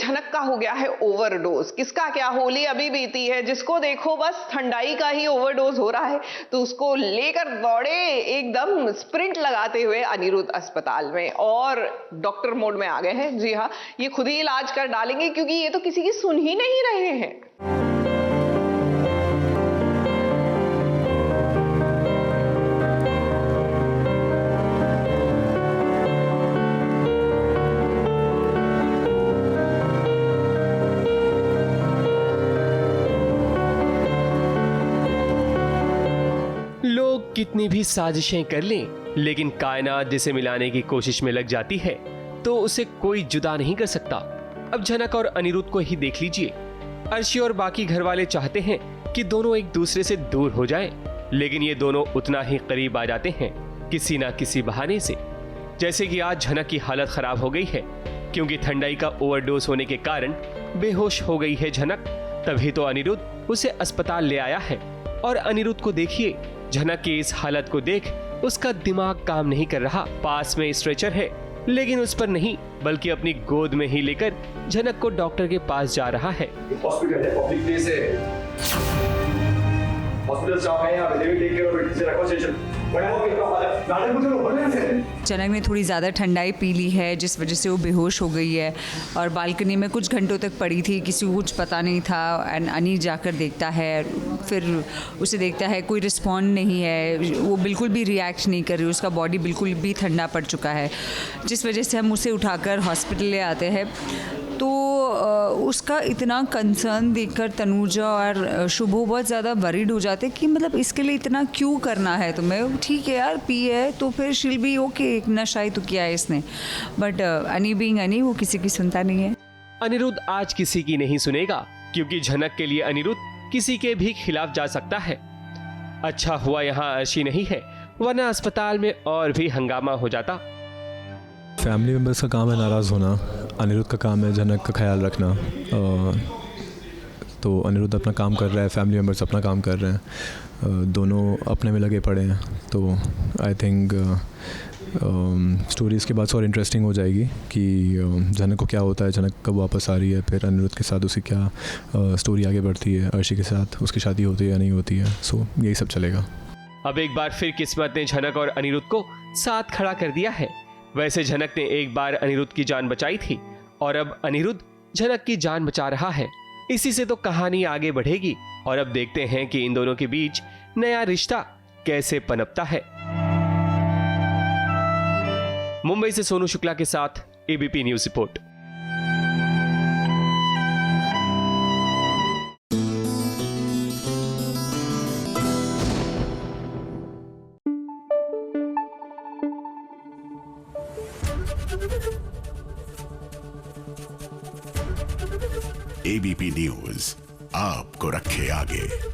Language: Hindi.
झनक का हो गया है ओवरडोज। किसका क्या, होली अभी बीती है, जिसको देखो बस ठंडाई का ही ओवरडोज हो रहा है, तो उसको लेकर दौड़े एकदम स्प्रिंट लगाते हुए अनिरुद्ध अस्पताल में, और डॉक्टर मोड में आ गए हैं। जी हाँ, ये खुद ही इलाज कर डालेंगे क्योंकि ये तो किसी की सुन ही नहीं रहे हैं। लोग कितनी भी साजिशें कर लें, लेकिन कायनात जिसे मिलाने की कोशिश में लग जाती है तो उसे कोई जुदा नहीं कर सकता। अब झनक और अनिरुद्ध को ही देख लीजिए। अर्शी और बाकी घर वाले चाहते हैं कि दोनों एक दूसरे से दूर हो जाएं, लेकिन ये दोनों उतना ही करीब आ जाते हैं किसी ना किसी बहाने से। जैसे कि आज झनक की हालत खराब हो गई है क्योंकि ठंडाई का ओवरडोज होने के कारण बेहोश हो गई है झनक। तभी तो अनिरुद्ध उसे अस्पताल ले आया है। और अनिरुद्ध को देखिए, झनक की इस हालत को देख उसका दिमाग काम नहीं कर रहा। पास में स्ट्रेचर है, लेकिन उस पर नहीं बल्कि अपनी गोद में ही लेकर झनक को डॉक्टर के पास जा रहा है। हॉस्पिटल है, पब्लिक प्लेस है, हॉस्पिटल स्टाफ है यहाँ पे, टेक केयर ऑफ इट, रखो सेशन। जनक ने थोड़ी ज़्यादा ठंडाई पी ली है जिस वजह से वो बेहोश हो गई है और बालकनी में कुछ घंटों तक पड़ी थी, किसी को कुछ पता नहीं था। एंड अनी जाकर देखता है, फिर उसे देखता है कोई रिस्पॉन्ड नहीं है, वो बिल्कुल भी रिएक्ट नहीं कर रही, उसका बॉडी बिल्कुल भी ठंडा पड़ चुका है, जिस वजह से हम उसे उठाकर हॉस्पिटल ले आते हैं। तो उसका इतना कंसर्न देखकर तनुजा और शुभो बहुत ज़्यादा वरीड हो जाते कि मतलब इसके लिए इतना क्यों करना है तुम्हें, ठीक है यार पी है तो फिर शील भी ओके, एक नशा ही तो किया है इसने। बट अनी बीइंग अनी, वो किसी की सुनता नहीं है। अनिरुद्ध आज किसी की नहीं सुनेगा क्योंकि झनक के लिए अनिरुद्ध किसी के भी खिलाफ जा सकता है। अच्छा हुआ यहाँ अर्शी नहीं है, वरना अस्पताल में और भी हंगामा हो जाता। फैमिली मेम्बर्स का काम है नाराज़ होना, अनिरुद्ध का काम है झनक का ख्याल रखना। तो अनिरुद्ध अपना काम कर रहा है, फैमिली मेम्बर्स अपना काम कर रहे हैं, दोनों अपने में लगे पड़े हैं। तो आई थिंक स्टोरी इसके बाद से और इंटरेस्टिंग हो जाएगी कि झनक को क्या होता है, झनक कब वापस आ रही है, फिर अनिरुद्ध के साथ उसकी क्या स्टोरी आगे बढ़ती है, अर्शी के साथ उसकी शादी होती है या नहीं होती है। सो यही सब चलेगा। अब एक बार फिर किस्मत ने झनक और अनिरुद्ध को साथ खड़ा कर दिया है। वैसे झनक ने एक बार अनिरुद्ध की जान बचाई थी और अब अनिरुद्ध झनक की जान बचा रहा है। इसी से तो कहानी आगे बढ़ेगी और अब देखते हैं कि इन दोनों के बीच नया रिश्ता कैसे पनपता है। मुंबई से सोनू शुक्ला के साथ ABP news report. ABP news आपको रखे आगे।